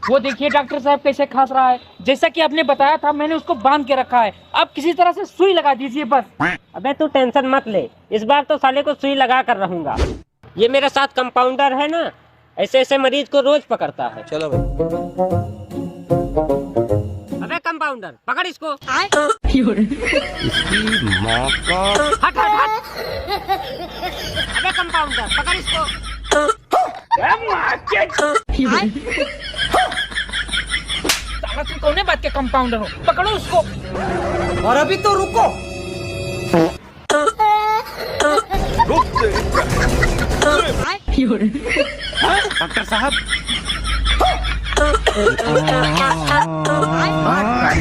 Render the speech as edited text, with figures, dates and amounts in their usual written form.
वो देखिए डॉक्टर साहब कैसे खांस रहा है। जैसा कि आपने बताया था मैंने उसको बांध के रखा है। अब किसी तरह से सुई लगा दीजिए बस। अबे तू टेंशन मत ले, इस बार तो साले को सुई लगा कर रहूंगा। ये मेरे साथ कंपाउंडर है ना, ऐसे ऐसे मरीज को रोज पकड़ता है। चलो भाई। अबे कंपाउंडर पकड़ इसको। इसकी माँ का। हट हट हट। अबे कंपाउंडर पकड़ इसको। साला तुम कौन बात के कंपाउंडर हो, पकड़ो उसको। और अभी तो रुको। डॉक्टर साहब। हाँ,